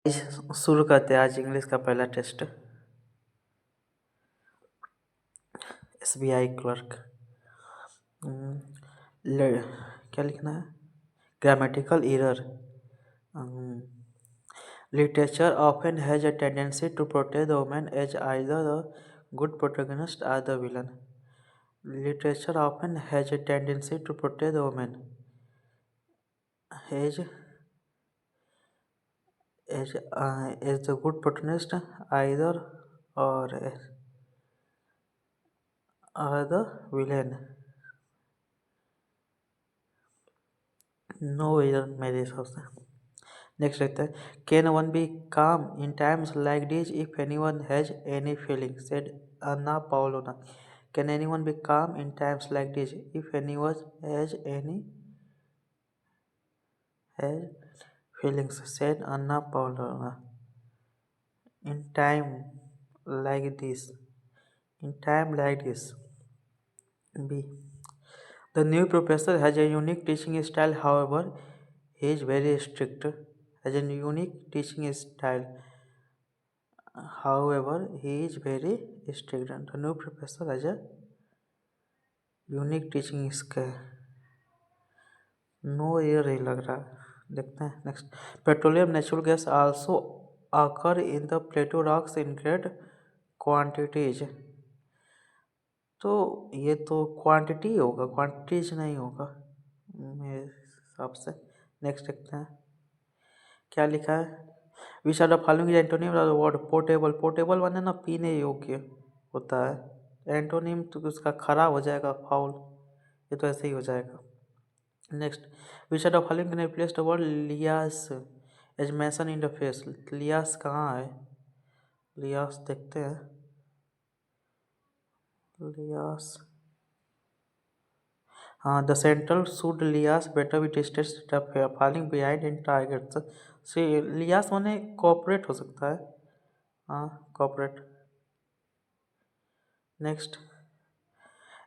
शुरू करते हैं आज इंग्लिश का पहला टेस्ट। SBI clerk. क्या लिखना है? Grammatical error. Literature often has a tendency to portray the woman as either the good protagonist or the villain. Literature often has a tendency to portray the woman as the good protagonist, either or the villain. No error मेरे हिसाब से। Next लिखते हैं, can one be calm in times like this if anyone has any feeling, said Anna Pavlovna. Can anyone be calm in times like this if anyone has feelings, said Anna Pavlovna. In time like this, be The new professor has a unique teaching style, however, he is very strict. Has a unique teaching style, however, he is very strict. The new professor has a unique teaching style. No error ही लग रहा है, देखते हैं next. Petroleum natural gas also occur in the plateau rocks in great quantities. तो ये तो quantity होगा, quantities नहीं होगा मेरे हिसाब से। नेक्स्ट देखते हैं क्या लिखा है। Which are the following antonym of the word portable. Portable माने ना पीने योग्य होता है, एंटोनिम तो उसका खराब हो जाएगा, फाउल, ये तो ऐसे ही हो जाएगा। Next, which are the following can replace the word lies as mentioned in the face. Lies कहाँ है? लियास देखते हैं, लियास, हाँ, the central should lies better be tested falling behind in targets. से लियास माने कॉपरेट हो सकता है, हाँ कॉपरेट। नेक्स्ट,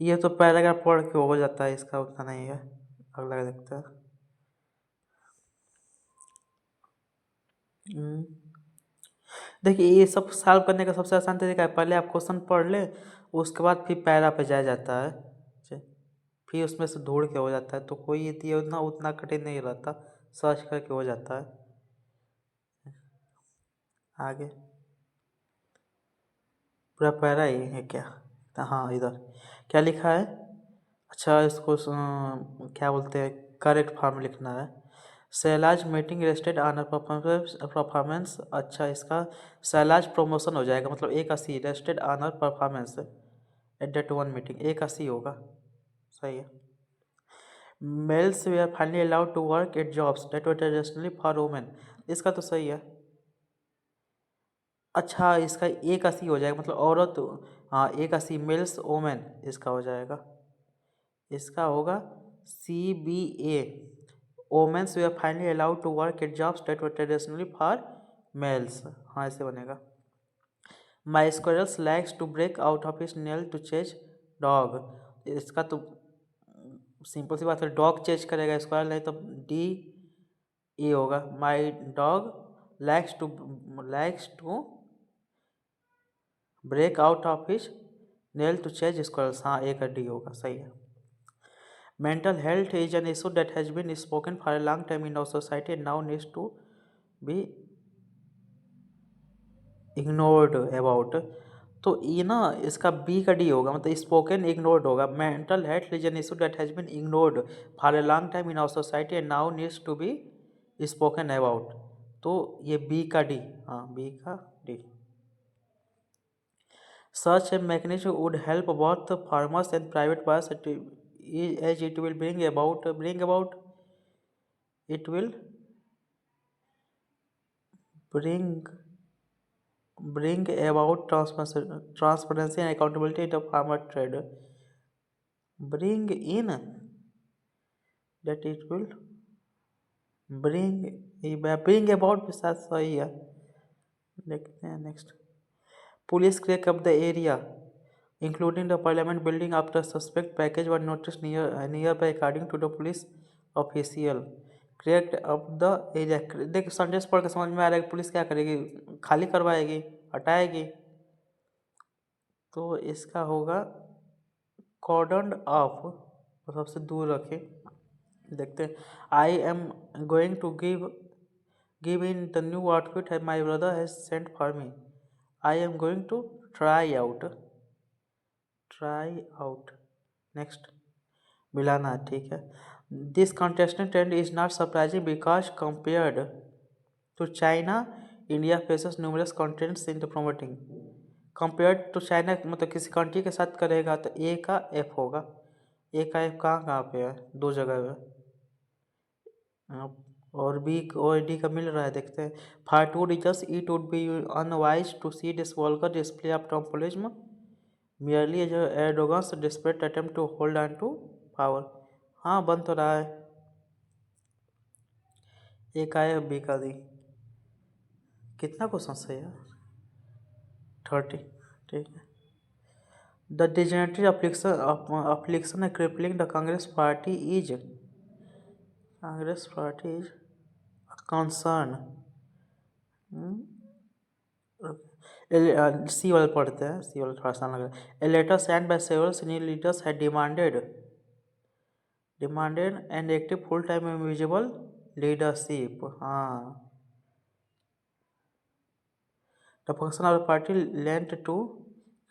ये तो पैराग्राफ पढ़ के हो जाता है, इसका उतना नहीं है, अगला देखते हैं। देखिए ये सब सॉल्व करने का सबसे आसान तरीका है, पहले आप क्वेश्चन पढ़ लें, उसके बाद फिर पैरा पे जाया जाता है, फिर उसमें से ढूंढ के हो जाता है, तो कोई ये उतना कठिन नहीं रहता, सर्च करके हो जाता है। आगे पूरा पैरा ही है क्या? हाँ इधर क्या लिखा है? अच्छा इसको क्या बोलते हैं, करेक्ट फॉर्म लिखना है। Salaries meeting rested on performance. अच्छा इसका सैलाज प्रमोशन हो जाएगा, मतलब 81 rested on performance at that one meeting, 81 होगा, सही है। Males we are finally allowed to work at jobs that were traditionally for women, इसका तो सही है। अच्छा इसका 81 हो जाएगा, मतलब औरत, हाँ 81 मेल्स वोमेन, इसका हो जाएगा, इसका होगा CBA, womens way are finally allowed to work at jobs that were traditionally for males, हाँ ऐसे बनेगा। My squirrels likes to break out of his nail to chase dog, इसका तो सिंपल सी बात है, डॉग चेज करेगा, स्क्वायर नहीं तो DE होगा। My dog likes to break out of his nail to chase squirrels, हाँ एक D होगा, सही है। Mental health is an issue that has been spoken for a long time in our society and now needs to be ignored about, तो ये ना इसका B का D होगा, मतलब स्पोकन इग्नोर्ड होगा। Mental health is an issue that has been ignored for a long time in our society and now needs to be spoken about, तो ये B का D, हाँ B का D। Such a mechanism would help both farmers and private buyers as it will bring bring about transparency and accountability in the farmer trade. Bring in that it will bring about के साथ सही है। देखते हैं next. Police crack up the area, including the Parliament building, after suspect package were noticed nearby, according to the police official. Correct अब the area. देख sentence पढ़ के समझ में आ रहा है कि पुलिस क्या करेगी, खाली करवाएगी, हटाएगी। तो इसका होगा कॉर्डन ऑफ, सबसे दूर रखे। देखते हैं। I am going to give in the new outfit my brother has sent for me. I am going to try out, try out. Next मिलाना है, ठीक है। This contestant trend is not surprising because compared to China, India faces numerous constraints in the promoting. Compared to China मतलब किसी country के साथ करेगा तो ए का एफ होगा। ए का एफ कहाँ कहाँ पे है, दो जगह पे। और बी और डी का मिल रहा है, देखते हैं। For two reasons it would be unwise to see this vulgar display of टॉम्पोलिज्म merely as an arrogance desperate attempt to hold on to power। हाँ बन तो रहा है। एक आया बी का दी। कितना क्वेश्चन सही है? 30, ठीक है। The degenerative affliction crippling the Congress party is a concern। सी वाले पढ़ते हैं, सी वाले थोड़ा आसान लग रहा है। A letter signed by several senior leaders had demanded an active full-time and visible leadership। हाँ, the function of the party lent to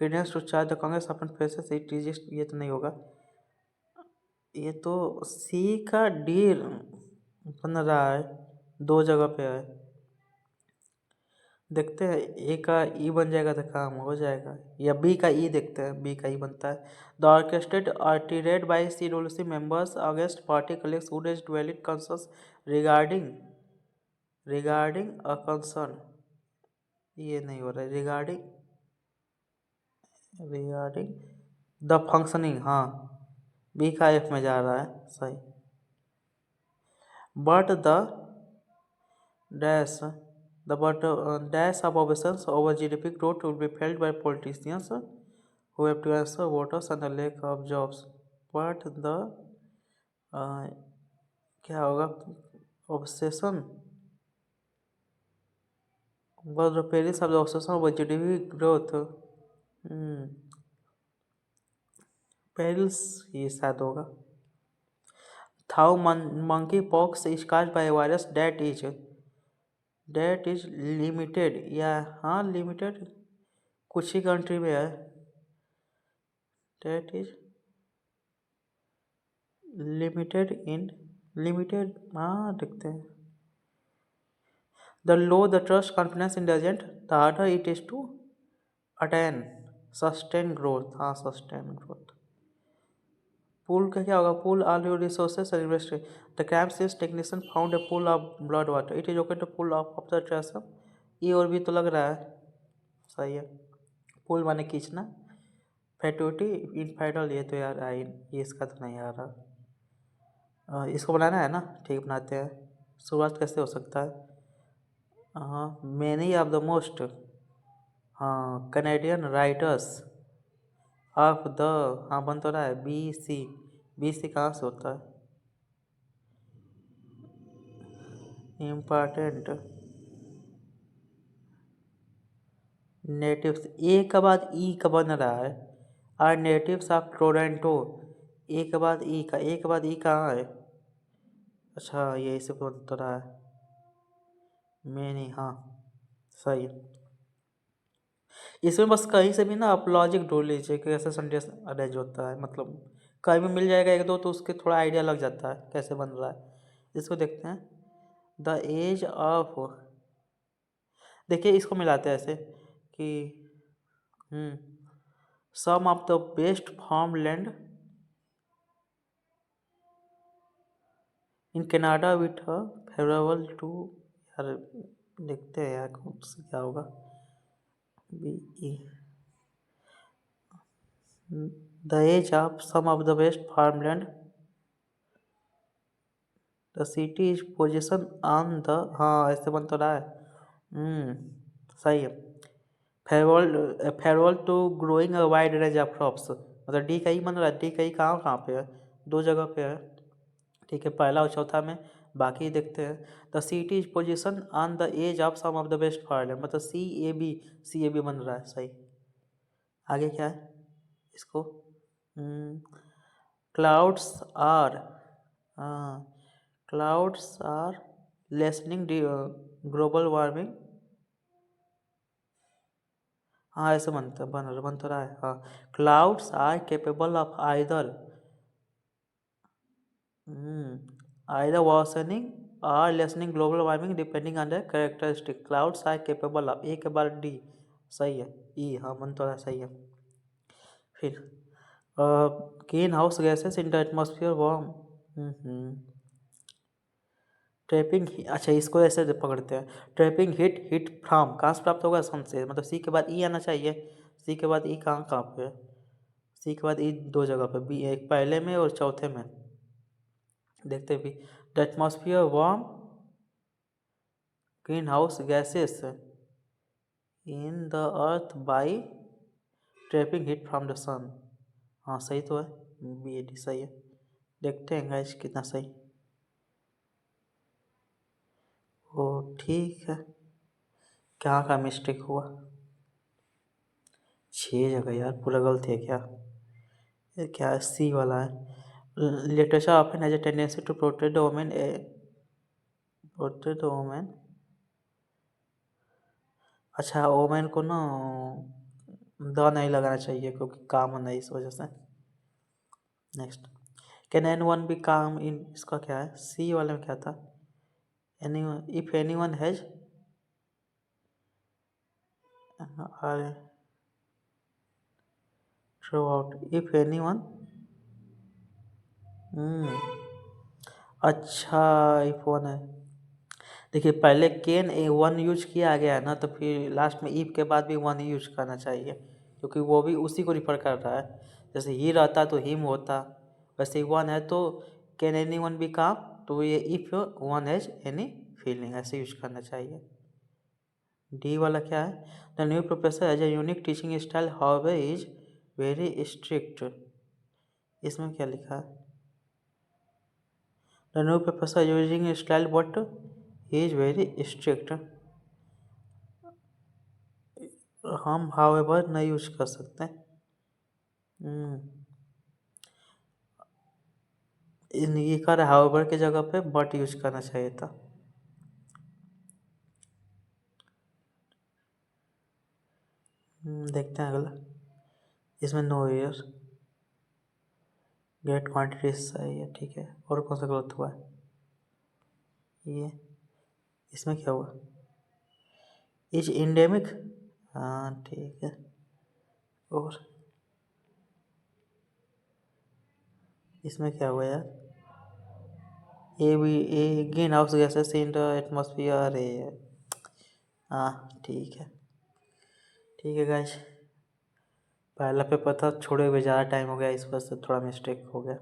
credence to charge the Congress often faces it is। ये तो नहीं होगा, ये तो सी का D बन रहा है, दो जगह पे है। देखते हैं ए का ई बन जाएगा तो काम हो जाएगा, या बी का ई देखते हैं, बी का ई बनता है। द ऑर्केस्ट्रेट आर्टिरेट by C W C members against party collects would is valid concerns regarding a concern. ये नहीं हो रहा है, रिगार्डिंग द फंक्शनिंग। हाँ, बी का एफ में जा रहा है, सही। But the dash dash of operations over GDP growth will be felt by politicians who have to answer voters and the lack of jobs। But the क्या होगा, obsession was the Paris of the obsession over GDP growth। Paris ये शायद होगा। Thou monkey pox is caused by a virus that is limited, या हाँ limited कुछ ही country में है। that is लिमिटेड, हाँ देखते हैं। The low the trust confidence in the agent, the harder it is to attain sustain growth। हाँ sustain growth। pool का क्या होगा, pool all your resources and invest। The crime sales technician found a pool of blood water, it is okay to pull off of the trash। ये और भी तो लग रहा है, सही है। पुल माने खींचना, फैटुटी इनफाइडल, ये तो यार आई, ये इसका तो नहीं आ रहा। इसको बनाना है ना, ठीक बनाते हैं। शुरुआत कैसे हो सकता है? मैनी ऑफ द मोस्ट, हाँ कैनेडियन राइटर्स ऑफ द, हाँ बन तो रहा है बी सी कहाँ से होता है? इम्पॉर्टेंट नेटिव्स, ए के बाद ई का बन रहा है। आर नेटिव्स ऑफ टोरंटो, ए के बाद ई का, ए के बाद ई कहाँ है? अच्छा यही से बन तो रहा है, मैनी, हाँ सही है। इसमें बस कहीं से भी ना आप लॉजिक ढूंढ लीजिए कि कैसे सेंटेंस अरेंज होता है, मतलब कहीं भी मिल जाएगा एक दो तो उसके थोड़ा आइडिया लग जाता है कैसे बन रहा है। इसको देखते हैं। द एज ऑफ, देखिए इसको मिलाते हैं ऐसे कि some of the best farm land in Canada with favourable to, यार देखते हैं यार कौन से क्या होगा। The edge of some of the best farm land, the city is position on the, हाँ ऐसे बन तो रहा है। सही है। Favourable to growing a wide range of crops, मतलब डी का ही बन रहा है। डी का ही कहाँ कहाँ पे है, दो जगह पे है, ठीक है। पहला और चौथा में बाकी देखते हैं। The city is position on the edge of some of the west foreland, मतलब सी ए बी बन रहा है सही। आगे क्या है इसको, clouds are clouds are lessening global warming. हाँ ऐसे बन तो रहा है। हाँ, clouds are capable of either worsening और lessening global warming depending on the characteristic. Clouds are capable of, A के बाद डी सही है, ई हाँ बन तो रहा है सही है। फिर green house gases in the atmosphere warm, trapping, अच्छा इसको ऐसे पकड़ते हैं। ट्रैपिंग हीट फ्रॉम कहाँ से प्राप्त होगा, सन से, मतलब सी के बाद ई आना चाहिए। सी के बाद ई कहाँ कहाँ पे है, सी के बाद ई दो जगह पे, बी एक पहले में और चौथे में। देखते भी, the atmosphere warm greenhouse gases in the earth by trapping heat from the sun. हाँ सही तो है, बी ए डी सही है। देखते हैं गाइस कितना सही। ओ ठीक है, क्या का मिस्टेक हुआ, 6 जगह यार, पूरा गलत है क्या, ये क्या है, सी वाला है। Literature often has a tendency to protect the women. अच्छा वोमेन को ना द नहीं लगाना चाहिए क्योंकि काम है इस वजह से। Next, can any one be calm in, इसका क्या है, सी वाले में क्या था, any if any one has through out, if any one, अच्छा इफ वन है। देखिए पहले कैन ए वन यूज किया गया है ना, तो फिर लास्ट में इफ के बाद भी वन ही यूज करना चाहिए क्योंकि वो भी उसी को रिफर कर रहा है। जैसे ही रहता तो हिम होता, वैसे वन है तो can any one be calm, तो ये if one has any feeling ऐसे यूज करना चाहिए। डी वाला क्या है, the new professor as a unique teaching style however is very strict, इसमें क्या लिखा है, the new professor using style but he is very strict, हम हाउएवर नहीं यूज कर सकते। ये कर हाउएवर के जगह पे बट यूज करना चाहिए था। देखते हैं अगला, इसमें नो ईयर ग्रेट क्वांटिटी सही है, ठीक है। और कौन सा गलत हुआ है, ये इसमें क्या हुआ, इज इंडेमिक, हाँ ठीक है। और इसमें क्या हुआ यार, ए भी, A greenhouse gases in the atmosphere है, हाँ ठीक है गाइस, पहला पेपर था छोड़े हुए ज़्यादा टाइम हो गया, इस वजह से थोड़ा मिस्टेक हो गया।